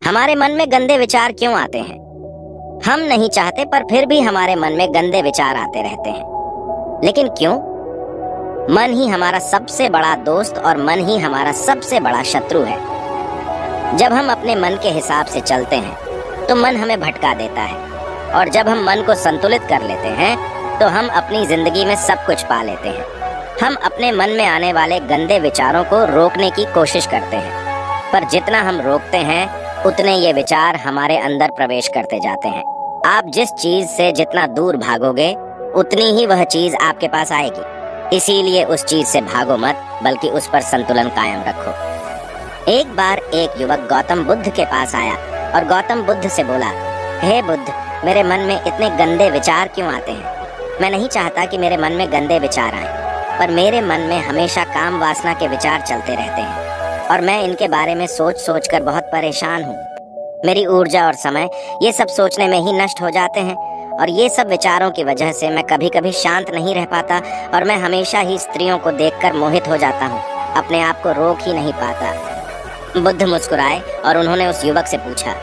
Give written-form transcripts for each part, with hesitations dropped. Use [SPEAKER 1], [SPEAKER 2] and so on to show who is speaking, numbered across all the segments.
[SPEAKER 1] हमारे मन में गंदे विचार क्यों आते हैं? हम नहीं चाहते पर फिर भी हमारे मन में गंदे विचार आते रहते हैं। लेकिन क्यों? मन ही हमारा सबसे बड़ा दोस्त और मन ही हमारा सबसे बड़ा शत्रु है। जब हम अपने मन के हिसाब से चलते हैं तो मन हमें भटका देता है, और जब हम मन को संतुलित कर लेते हैं तो हम अपनी जिंदगी में सब कुछ पा लेते हैं। हम अपने मन में आने वाले गंदे विचारों को रोकने की कोशिश करते हैं, पर जितना हम रोकते हैं उतने ये विचार हमारे अंदर प्रवेश करते जाते हैं। आप जिस चीज से जितना दूर भागोगे उतनी ही वह चीज आपके पास आएगी। इसीलिए उस चीज से भागो मत, बल्कि उस पर संतुलन कायम रखो। एक बार एक युवक गौतम बुद्ध के पास आया और गौतम बुद्ध से बोला, हे बुद्ध, मेरे मन में इतने गंदे विचार क्यों आते हैं? मैं नहीं चाहता कि मेरे मन में गंदे विचार आएं, पर मेरे मन में हमेशा काम वासना के विचार चलते रहते हैं और मैं इनके बारे में सोच सोच कर बहुत परेशान हूँ। मेरी ऊर्जा और समय ये सब सोचने में ही नष्ट हो जाते हैं, और ये सब विचारों की वजह से मैं कभी कभी शांत नहीं रह पाता और मैं हमेशा ही स्त्रियों को देखकर मोहित हो जाता हूँ, अपने आप को रोक ही नहीं पाता। बुद्ध मुस्कुराए और उन्होंने उस युवक से पूछा,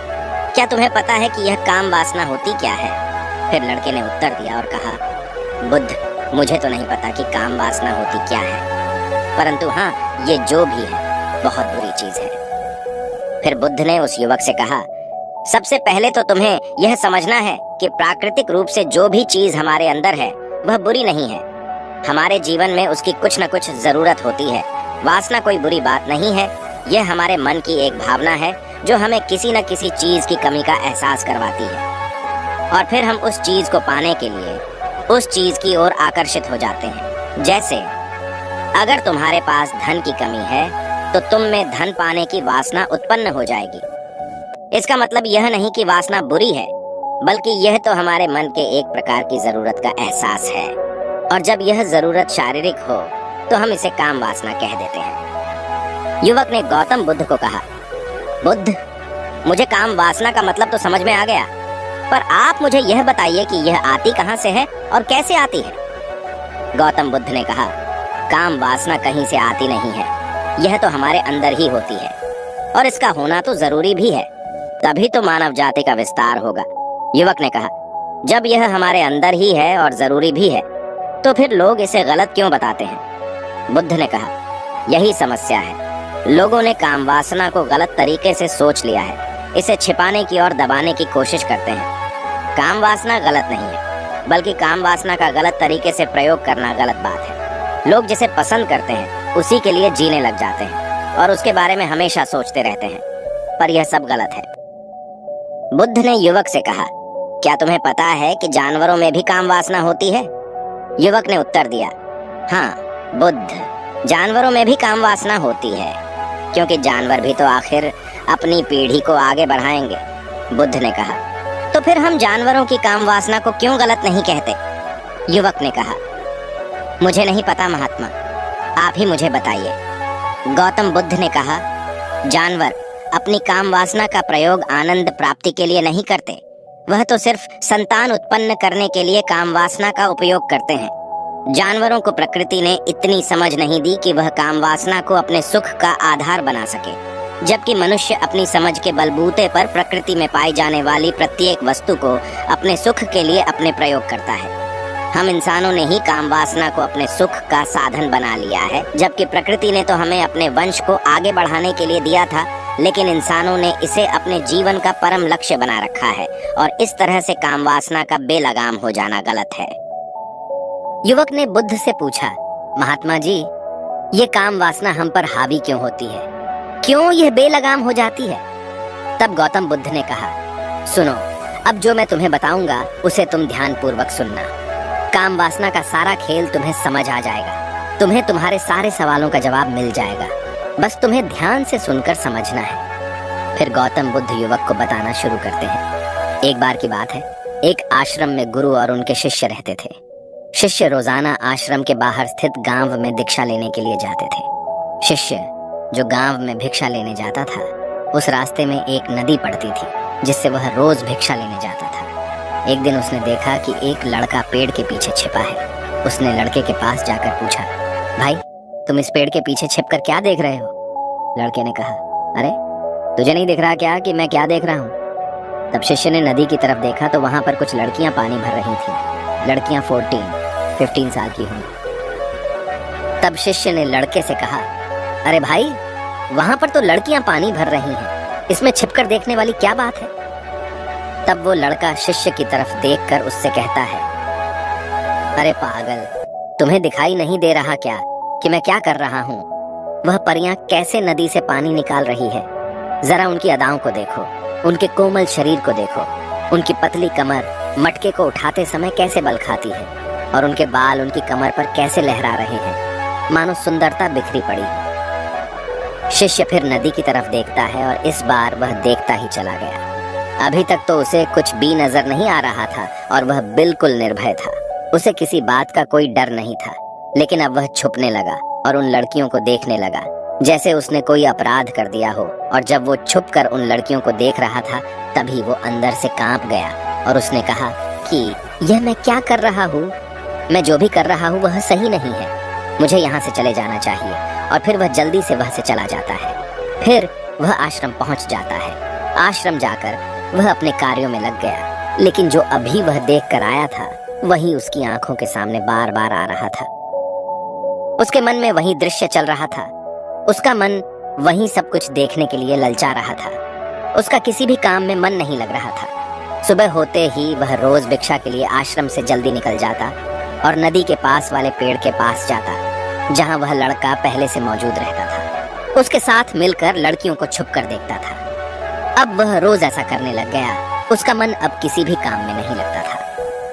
[SPEAKER 1] क्या तुम्हें पता है कि यह काम वासना होती क्या है? फिर लड़के ने उत्तर दिया और कहा, बुद्ध, मुझे तो नहीं पता कि काम वासना होती क्या है, परंतु हाँ, ये जो भी है बहुत बुरी चीज है। फिर बुद्ध ने उस युवक से कहा, सबसे पहले तो तुम्हें यह समझना है कि प्राकृतिक रूप से जो भी चीज हमारे अंदर है वह बुरी नहीं है। हमारे जीवन में उसकी कुछ न कुछ जरूरत होती है। वासना कोई बुरी बात नहीं है, यह हमारे मन की एक भावना है जो हमें किसी न किसी चीज की कमी का एहसास करवाती है, और फिर हम उस चीज को पाने के लिए उस चीज की ओर आकर्षित हो जाते हैं। जैसे अगर तुम्हारे पास धन की कमी है तो तुम में धन पाने की वासना उत्पन्न हो जाएगी। इसका मतलब यह नहीं कि वासना बुरी है, बल्कि यह तो हमारे मन के एक प्रकार की जरूरत का एहसास है, और जब यह जरूरत शारीरिक हो तो हम इसे काम वासना कह देते हैं। युवक ने गौतम बुद्ध को कहा, बुद्ध, मुझे काम वासना का मतलब तो समझ में आ गया, पर आप मुझे यह बताइए कि यह आती कहाँ से है और कैसे आती है? गौतम बुद्ध ने कहा, काम वासना कहीं से आती नहीं है, यह तो हमारे अंदर ही होती है, और इसका होना तो जरूरी भी है, तभी तो मानव जाति का विस्तार होगा। युवक ने कहा, जब यह हमारे अंदर ही है और जरूरी भी है तो फिर लोग इसे गलत क्यों बताते हैं? बुद्ध ने कहा, यही समस्या है, लोगों ने काम वासना को गलत तरीके से सोच लिया है, इसे छिपाने की और दबाने की कोशिश करते हैं। काम वासना गलत नहीं है, बल्कि काम वासना का गलत तरीके से प्रयोग करना गलत बात है। लोग जिसे पसंद करते हैं उसी के लिए जीने लग जाते हैं और उसके बारे में हमेशा सोचते रहते हैं, पर यह सब गलत है। बुद्ध ने युवक से कहा, क्या तुम्हें पता है कि जानवरों में भी काम वासना होती है? युवक ने उत्तर दिया, हाँ बुद्ध, जानवरों में भी काम वासना होती है, क्योंकि जानवर भी तो आखिर अपनी पीढ़ी को आगे बढ़ाएंगे। बुद्ध ने कहा, तो फिर हम जानवरों की काम वासना को क्यों गलत नहीं कहते? युवक ने कहा, मुझे नहीं पता महात्मा, आप ही मुझे बताइए। गौतम बुद्ध ने कहा, जानवर अपनी काम वासना का प्रयोग आनंद प्राप्ति के लिए नहीं करते, वह तो सिर्फ संतान उत्पन्न करने के लिए काम वासना का उपयोग करते हैं। जानवरों को प्रकृति ने इतनी समझ नहीं दी कि वह काम वासना को अपने सुख का आधार बना सके, जबकि मनुष्य अपनी समझ के बलबूते पर प्रकृति में पाई जाने वाली प्रत्येक वस्तु को अपने सुख के लिए अपने प्रयोग करता है। हम इंसानों ने ही काम वासना को अपने सुख का साधन बना लिया है, जबकि प्रकृति ने तो हमें अपने वंश को आगे बढ़ाने के लिए दिया था, लेकिन इंसानों ने इसे अपने जीवन का परम लक्ष्य बना रखा है, और इस तरह से काम वासना का बेलगाम हो जाना गलत है। युवक ने बुद्ध से पूछा, महात्मा जी, ये काम वासना हम पर हावी क्यों होती है? क्यों यह बेलगाम हो जाती है? तब गौतम बुद्ध ने कहा, सुनो, अब जो मैं तुम्हें बताऊंगा उसे तुम ध्यान पूर्वक सुनना। काम वासना का सारा खेल तुम्हें समझ आ जाएगा, तुम्हें तुम्हारे सारे सवालों का जवाब मिल जाएगा, बस तुम्हें ध्यान से सुनकर समझना है। फिर गौतम बुद्ध युवक को बताना शुरू करते हैं। एक बार की बात है, एक आश्रम में गुरु और उनके शिष्य रहते थे। शिष्य रोजाना आश्रम के बाहर स्थित गांव में दीक्षा लेने के लिए जाते थे। शिष्य जो गांव में भिक्षा लेने जाता था, उस रास्ते में एक नदी पड़ती थी जिससे वह रोज भिक्षा लेने जाता था। एक दिन उसने देखा कि एक लड़का पेड़ के पीछे छिपा है। उसने लड़के के पास जाकर पूछा, भाई तुम इस पेड़ के पीछे छिपकर क्या देख रहे हो? लड़के ने कहा, अरे तुझे नहीं दिख रहा क्या कि मैं क्या देख रहा हूँ? तब शिष्य ने नदी की तरफ देखा तो वहां पर कुछ लड़कियां पानी भर रही थीं। लड़कियां 15 साल की होंगी। तब शिष्य ने लड़के से कहा, अरे भाई, वहां पर तो लड़कियां पानी भर रही हैं, इसमें छिपकर देखने वाली क्या बात है? तब वो लड़का शिष्य की तरफ देखकर उससे कहता है, अरे पागल, तुम्हें दिखाई नहीं दे रहा क्या कि मैं क्या कर रहा हूँ? वह परियां कैसे नदी से पानी निकाल रही है। जरा उनकी अदाओं को देखो, उनके कोमल शरीर को देखो, उनकी पतली कमर मटके को उठाते समय कैसे बल खाती है, और उनके बाल उनकी कमर पर कैसे लहरा रहे हैं, मानो सुंदरता बिखरी पड़ी है। शिष्य फिर नदी की तरफ देखता है और इस बार वह देखता ही चला गया। अभी तक तो उसे कुछ भी नजर नहीं आ रहा था और वह बिल्कुल निर्भय था। उसे किसी बात का कोई डर नहीं था, लेकिन अब वह छुपने लगा और उन लड़कियों को देखने लगा जैसे उसने कोई अपराध कर दिया हो। और जब वो छुपकर उन लड़कियों को देख रहा था तभी वो अंदर से कांप गया और उसने कहा कि यह मैं क्या कर रहा हूँ? मैं जो भी कर रहा हूँ वह सही नहीं है, मुझे यहाँ से चले जाना चाहिए। और फिर वह जल्दी से वह से चला जाता है। फिर वह आश्रम पहुँच जाता है। आश्रम जाकर वह अपने कार्यों में लग गया, लेकिन जो अभी वह देख कर आया था वही उसकी आंखों के सामने बार बार आ रहा था। उसके मन में वही दृश्य चल रहा था। उसका मन वही सब कुछ देखने के लिए ललचा रहा था। उसका किसी भी काम में मन नहीं लग रहा था। सुबह होते ही वह रोज भिक्षा के लिए आश्रम से जल्दी निकल जाता और नदी के पास वाले पेड़ के पास जाता, जहां वह लड़का पहले से मौजूद रहता था। उसके साथ मिलकर लड़कियों को छुप कर देखता था। अब वह रोज ऐसा करने लग गया। उसका मन अब किसी भी काम में नहीं लगता था।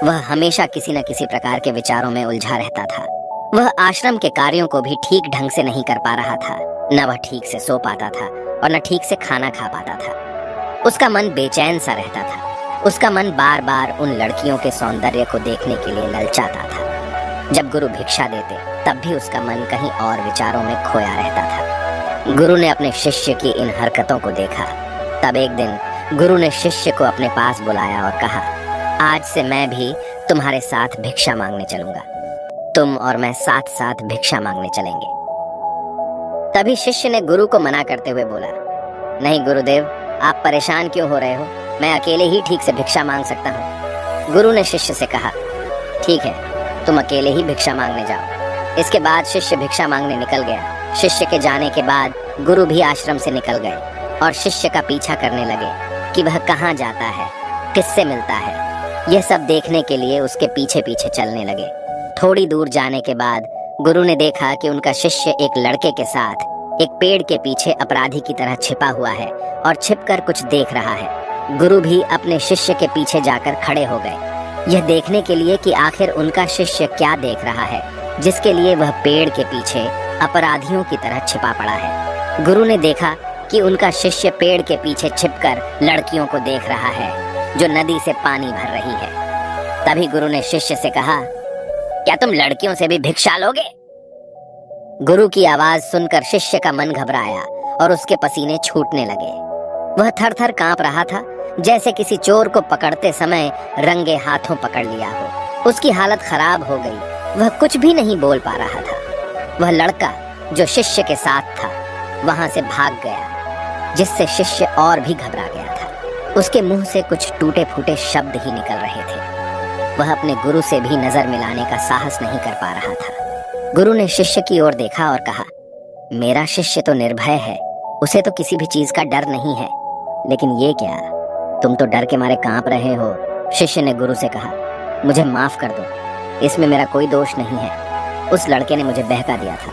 [SPEAKER 1] वह हमेशा किसी न किसी प्रकार के विचारों में उलझा रहता था। वह आश्रम के कार्यों को भी ठीक ढंग से नहीं कर पा रहा था। न वह ठीक से सो पाता था और न ठीक से खाना खा पाता था। उसका मन बेचैन सा रहता था। उसका मन बार बार उन लड़कियों के सौंदर्य को देखने के लिए ललचाता था। जब गुरु भिक्षा देते तब भी उसका मन कहीं और विचारों में खोया रहता था। गुरु ने अपने शिष्य की इन हरकतों को देखा। तब एक दिन गुरु ने शिष्य को अपने पास बुलाया और कहा, आज से मैं भी तुम्हारे साथ भिक्षा मांगने चलूंगा। तुम और मैं साथ साथ भिक्षा मांगने चलेंगे। तभी शिष्य ने गुरु को मना करते हुए बोला, नहीं गुरुदेव, आप परेशान क्यों हो रहे हो? मैं अकेले ही ठीक से भिक्षा मांग सकता हूँ। गुरु ने शिष्य से कहा, ठीक है, तुम अकेले ही भिक्षा मांगने जाओ। इसके बाद शिष्य भिक्षा मांगने निकल गया। शिष्य के जाने के बाद गुरु भी आश्रम से निकल गए और शिष्य का पीछा करने लगे कि वह कहाँ जाता है, किससे मिलता है। यह सब देखने के लिए उसके पीछे पीछे चलने लगे। थोड़ी दूर जाने के बाद गुरु ने देखा कि उनका शिष्य एक लड़के के साथ एक पेड़ के पीछे अपराधी की तरह छिपा हुआ है और छिपकर कुछ देख रहा है। गुरु भी अपने शिष्य के पीछे जाकर खड़े हो गए, यह देखने के लिए कि आखिर उनका शिष्य क्या देख रहा है, जिसके लिए वह पेड़ के पीछे अपराधियों की तरह छिपा पड़ा है। गुरु ने देखा कि उनका शिष्य पेड़ के पीछे छिपकर लड़कियों को देख रहा है जो नदी से पानी भर रही है। तभी गुरु ने शिष्य से कहा, क्या तुम लड़कियों से भी भिक्षा लोगे? गुरु की आवाज सुनकर शिष्य का मन घबराया और उसके पसीने छूटने लगे। वह थर थर कांप रहा था, जैसे किसी चोर को पकड़ते समय रंगे हाथों पकड़ लिया हो। उसकी हालत खराब हो गई। वह कुछ भी नहीं बोल पा रहा था। वह लड़का जो शिष्य के साथ था वहां से भाग गया, जिससे शिष्य और भी घबरा गया था। उसके मुंह से कुछ टूटे फूटे शब्द ही निकल रहे थे। वह अपने गुरु से भी नजर मिलाने का साहस नहीं कर पा रहा था। गुरु ने शिष्य की ओर देखा और कहा, मेरा शिष्य तो निर्भय है, उसे तो किसी भी चीज का डर नहीं है, लेकिन ये क्या, तुम तो डर के मारे कांप रहे हो। शिष्य ने गुरु से कहा, मुझे माफ कर दो, इसमें मेरा कोई दोष नहीं है। उस लड़के ने मुझे बहका दिया था,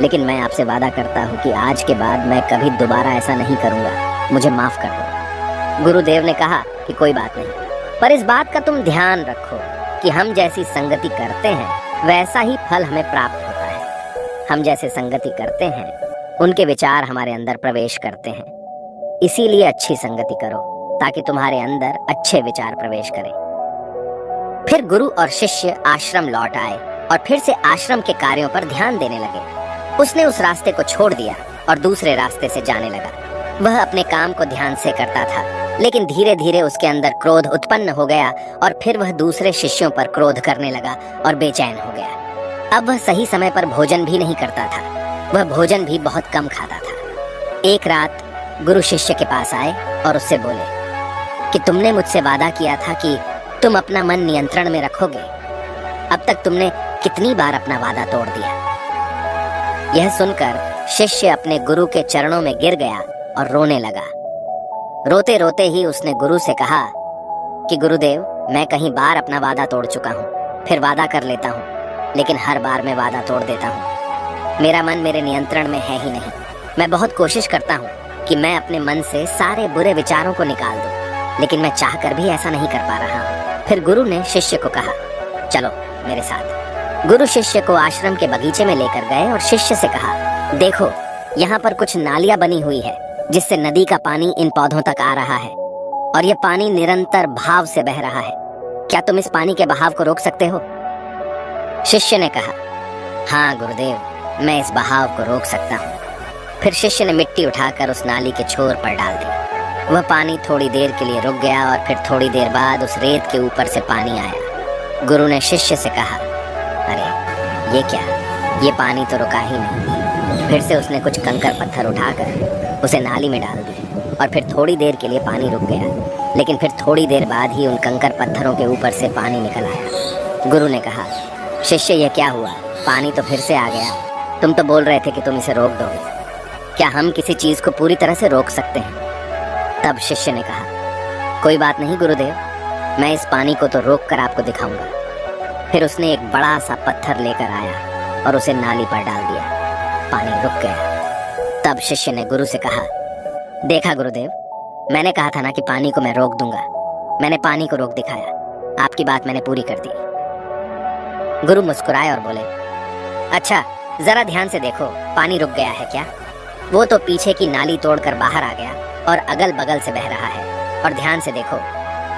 [SPEAKER 1] लेकिन मैं आपसे वादा करता हूँ कि आज के बाद मैं कभी दोबारा ऐसा नहीं करूँगा। मुझे माफ कर दो। गुरुदेव ने कहा कि कोई बात नहीं, पर इस बात का तुम ध्यान रखो कि हम जैसी संगति करते हैं वैसा ही फल हमें प्राप्त होता है। हम जैसे संगति करते हैं उनके विचार हमारे अंदर प्रवेश करते हैं। इसीलिए अच्छी संगति करो ताकि तुम्हारे अंदर अच्छे विचार प्रवेश करें। फिर गुरु और शिष्य आश्रम लौट आए और फिर से आश्रम के कार्यों पर ध्यान देने लगे। उसने उस रास्ते को छोड़ दिया और दूसरे रास्ते से जाने लगा। वह अपने काम को ध्यान से करता था, लेकिन धीरे धीरे उसके अंदर क्रोध उत्पन्न हो गया और फिर वह दूसरे शिष्यों पर क्रोध करने लगा और बेचैन हो गया। अब वह सही समय पर भोजन भी नहीं करता था। वह भोजन भी बहुत कम खाता था। एक रात गुरु शिष्य के पास आए और उससे बोले कि तुमने मुझसे वादा किया था कि तुम अपना मन नियंत्रण में रखोगे। अब तक तुमने कितनी बार अपना वादा तोड़ दिया। यह सुनकर शिष्य अपने गुरु के चरणों में गिर गया और रोने लगा। रोते रोते ही उसने गुरु से कहा कि गुरुदेव, मैं कई बार अपना वादा तोड़ चुका हूँ, फिर वादा कर लेता हूँ, लेकिन हर बार मैं वादा तोड़ देता हूँ। मेरा मन मेरे नियंत्रण में है ही नहीं। मैं बहुत कोशिश करता हूँ कि मैं अपने मन से सारे बुरे विचारों को निकाल दूं, लेकिन मैं चाहकर भी ऐसा नहीं कर पा रहा हूँ। फिर गुरु ने शिष्य को कहा, चलो मेरे साथ। गुरु शिष्य को आश्रम के बगीचे में लेकर गए और शिष्य से कहा, देखो यहाँ पर कुछ नालियां बनी हुई है जिससे नदी का पानी इन पौधों तक आ रहा है और यह पानी निरंतर भाव से बह रहा है। क्या तुम इस पानी के बहाव को रोक सकते हो? शिष्य ने कहा, हाँ गुरुदेव, मैं इस बहाव को रोक सकता हूँ। फिर शिष्य ने मिट्टी उठाकर उस नाली के छोर पर डाल दी। वह पानी थोड़ी देर के लिए रुक गया और फिर थोड़ी देर बाद उस रेत के ऊपर से पानी आया। गुरु ने शिष्य से कहा, अरे ये क्या, ये पानी तो रुका ही नहीं। फिर से उसने कुछ कंकर पत्थर उठाकर उसे नाली में डाल दी और फिर थोड़ी देर के लिए पानी रुक गया, लेकिन फिर थोड़ी देर बाद ही उन कंकर पत्थरों के ऊपर से पानी निकल आया। गुरु ने कहा, शिष्य ये क्या हुआ, पानी तो फिर से आ गया। तुम तो बोल रहे थे कि तुम इसे रोक दोगे। क्या हम किसी चीज को पूरी तरह से रोक सकते हैं? तब शिष्य ने कहा, कोई बात नहीं गुरुदेव, मैं इस पानी को तो रोक कर आपको दिखाऊंगा। फिर उसने एक बड़ा सा पत्थर लेकर आया और उसे नाली पर डाल दिया। पानी रुक गया। तब शिष्य ने गुरु से कहा, देखा गुरुदेव, मैंने कहा था ना कि पानी को मैं रोक दूंगा। मैंने पानी को रोक दिखाया। आपकी बात मैंने पूरी कर दी। गुरु मुस्कुराए और बोले, अच्छा जरा ध्यान से देखो, पानी रुक गया है क्या? वो तो पीछे की नाली तोड़कर बाहर आ गया और अगल बगल से बह रहा है। और ध्यान से देखो,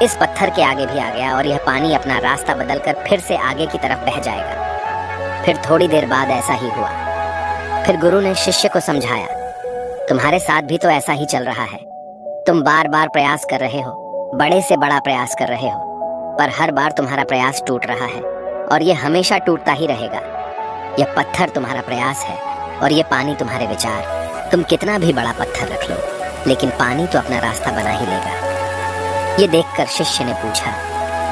[SPEAKER 1] इस पत्थर के आगे भी आ गया और यह पानी अपना रास्ता बदलकर फिर से आगे की तरफ बह जाएगा। फिर थोड़ी देर बाद ऐसा ही हुआ। फिर गुरु ने शिष्य को समझाया, तुम्हारे साथ भी तो ऐसा ही चल रहा है। तुम बार बार प्रयास कर रहे हो, बड़े से बड़ा प्रयास कर रहे हो, पर हर बार तुम्हारा प्रयास टूट रहा है और यह हमेशा टूटता ही रहेगा। यह पत्थर तुम्हारा प्रयास है और यह पानी तुम्हारे विचार। तुम कितना भी बड़ा पत्थर रख लो, लेकिन पानी तो अपना रास्ता बना ही लेगा। ये देखकर शिष्य ने पूछा,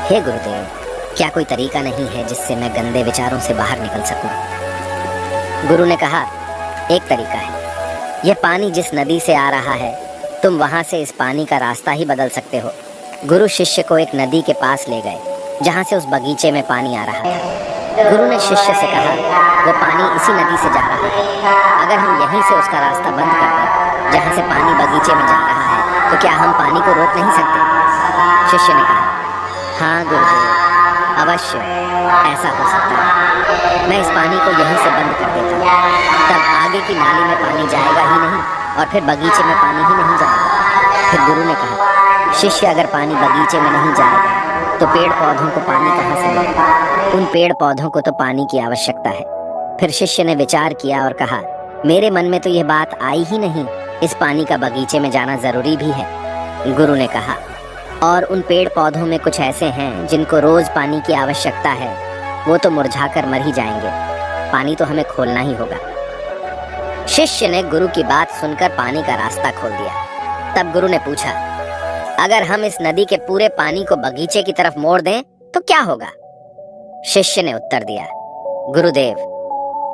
[SPEAKER 1] हे गुरुदेव, क्या कोई तरीका नहीं है जिससे मैं गंदे विचारों से बाहर निकल सकूं? गुरु ने कहा, एक तरीका है। यह पानी जिस नदी से आ रहा है, तुम वहां से इस पानी का रास्ता ही बदल सकते हो। गुरु शिष्य को एक नदी के पास ले गए जहां से उस बगीचे में पानी आ रहा था। गुरु ने शिष्य से कहा, वो पानी इसी नदी से जा रहा है। अगर हम यहीं से उसका रास्ता बंद कर दें जहां से पानी बगीचे में जा रहा है, तो क्या हम पानी को रोक नहीं सकते? शिष्य ने कहा, हाँ गुरुदेव, अवश्य ऐसा हो सकता है। मैं इस पानी को यहीं से बंद कर देता हूँ, तब आगे की नाली में पानी जाएगा ही नहीं और फिर बगीचे में पानी ही नहीं जाएगा। फिर गुरु ने कहा, शिष्य अगर पानी बगीचे में नहीं जाएगा तो पेड़ पौधों को पानी कहाँ से मिलेगा? उन पेड़ पौधों को तो पानी की आवश्यकता है। फिर शिष्य ने विचार किया और कहा, मेरे मन में तो यह बात आई ही नहीं, इस पानी का बगीचे में जाना जरूरी भी है। गुरु ने कहा, और उन पेड़ पौधों में कुछ ऐसे हैं जिनको रोज पानी की आवश्यकता है, वो तो मुरझाकर मर ही जाएंगे। पानी तो हमें खोलना ही होगा। शिष्य ने गुरु की बात सुनकर पानी का रास्ता खोल दिया। तब गुरु ने पूछा, अगर हम इस नदी के पूरे पानी को बगीचे की तरफ मोड़ दें तो क्या होगा? शिष्य ने उत्तर दिया, गुरुदेव,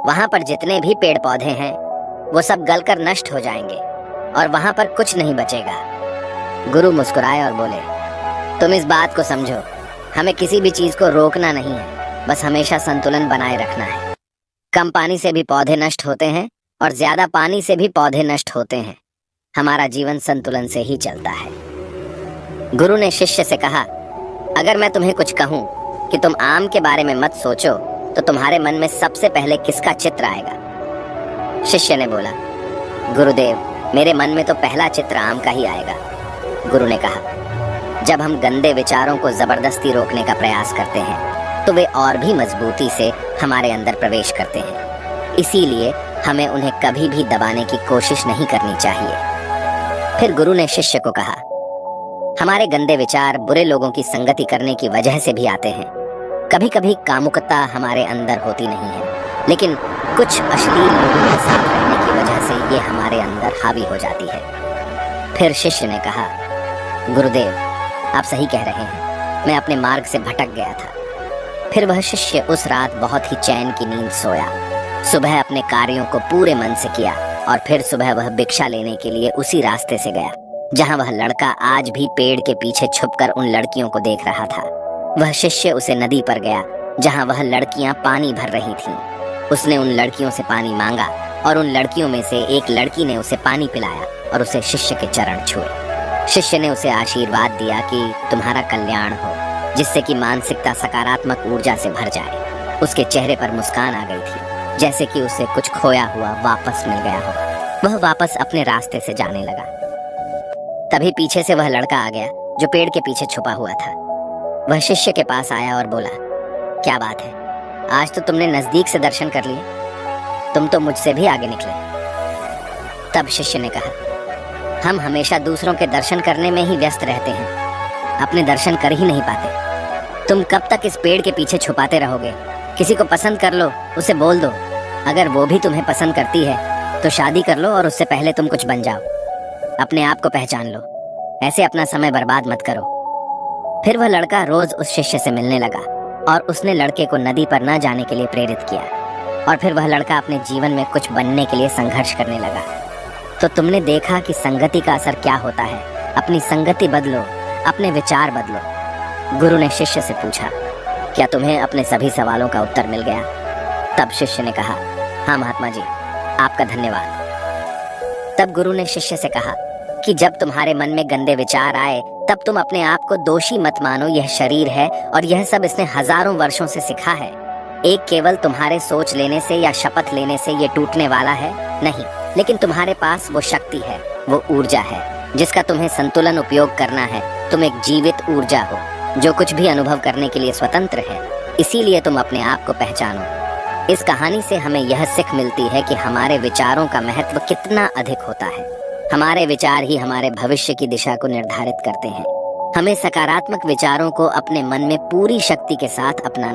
[SPEAKER 1] वहां पर जितने भी पेड़ पौधे हैं वो सब गलकर नष्ट हो जाएंगे और वहां पर कुछ नहीं बचेगा। गुरु मुस्कुराए और बोले, तुम इस बात को समझो, हमें किसी भी चीज को रोकना नहीं है, बस हमेशा संतुलन बनाए रखना है। कम पानी से भी पौधे नष्ट होते हैं और ज्यादा पानी से भी पौधे नष्ट होते हैं। हमारा जीवन संतुलन से ही चलता है। गुरु ने शिष्य से कहा, अगर मैं तुम्हें कुछ कहूं कि तुम आम के बारे में मत सोचो, तो तुम्हारे मन में सबसे पहले किसका चित्र आएगा? शिष्य ने बोला, गुरुदेव, मेरे मन में तो पहला चित्र आम का ही आएगा। गुरु ने कहा, जब हम गंदे विचारों को जबरदस्ती रोकने का प्रयास करते हैं तो वे और भी मजबूती से हमारे अंदर प्रवेश करते हैं। इसीलिए हमें उन्हें कभी भी दबाने की कोशिश नहीं करनी चाहिए। फिर गुरु ने शिष्य को कहा, हमारे गंदे विचार बुरे लोगों की संगति करने की वजह से भी आते हैं। कभी कभी कामुकता हमारे अंदर होती नहीं है, लेकिन कुछ अश्लील लोगों के साथ रहने की वजह से ये हमारे अंदर हावी हो जाती है। फिर शिष्य ने कहा, गुरुदेव, आप सही कह रहे हैं, मैं अपने मार्ग से भटक गया था। फिर वह शिष्य उस रात बहुत ही चैन की नींद सोया। सुबह अपने कार्यों को पूरे मन से किया और फिर सुबह वह भिक्षा लेने के लिए उसी रास्ते से गया जहां वह लड़का आज भी पेड़ के पीछे छुपकर उन लड़कियों को देख रहा था। वह शिष्य उसे नदी पर गया जहां वह लड़कियां पानी भर रही थीं। उसने उन लड़कियों से पानी मांगा और उन लड़कियों में से एक लड़की ने उसे पानी पिलाया और उसे शिष्य के चरण छुए। शिष्य ने उसे आशीर्वाद दिया कि तुम्हारा कल्याण हो, जिससे कि मानसिकता सकारात्मक ऊर्जा से भर जाए। उसके चेहरे पर मुस्कान आ गई थी, जैसे कि उसे कुछ खोया हुआ वापस मिल गया हो। वह वापस अपने रास्ते से जाने लगा। तभी पीछे से वह लड़का आ गया जो पेड़ के पीछे छुपा हुआ था। वह शिष्य के पास आया और बोला, क्या बात है, आज तो तुमने नजदीक से दर्शन कर लिए, तुम तो मुझसे भी आगे निकले। तब शिष्य ने कहा, हम हमेशा दूसरों के दर्शन करने में ही व्यस्त रहते हैं, अपने दर्शन कर ही नहीं पाते। तुम कब तक इस पेड़ के पीछे छुपाते रहोगे? किसी को पसंद कर लो, उसे बोल दो। अगर वो भी तुम्हें पसंद करती है तो शादी कर लो और उससे पहले तुम कुछ बन जाओ। अपने आप को पहचान लो, ऐसे अपना समय बर्बाद मत करो। फिर वह लड़का रोज उस शिष्य से मिलने लगा और उसने लड़के को नदी पर न जाने के लिए प्रेरित किया। और फिर वह लड़का अपने जीवन में कुछ बनने के लिए संघर्ष करने लगा। तो तुमने देखा कि संगति का असर क्या होता है। अपनी संगति बदलो, अपने विचार बदलो। गुरु ने शिष्य से पूछा, क्या तुम्हें अपने सभी सवालों का उत्तर मिल गया? तब शिष्य ने कहा, हाँ महात्मा जी, आपका धन्यवाद। तब गुरु ने शिष्य से कहा कि जब तुम्हारे मन में गंदे विचार आए तब तुम अपने आप को दोषी मत मानो। यह शरीर है और यह सब इसने हजारों वर्षों से सीखा है। एक केवल तुम्हारे सोच लेने से या शपथ लेने से ये टूटने वाला है नहीं, लेकिन तुम्हारे पास वो शक्ति है, वो ऊर्जा है जिसका तुम्हें संतुलन उपयोग करना है। तुम एक जीवित ऊर्जा हो जो कुछ भी अनुभव करने के लिए स्वतंत्र है। इसीलिए तुम अपने आप को पहचानो। इस कहानी से हमें यह सीख मिलती है कि हमारे विचारों का महत्व कितना अधिक होता है। हमारे विचार ही हमारे भविष्य की दिशा को निर्धारित करते हैं। हमें सकारात्मक विचारों को अपने मन में पूरी शक्ति के साथ अपनाना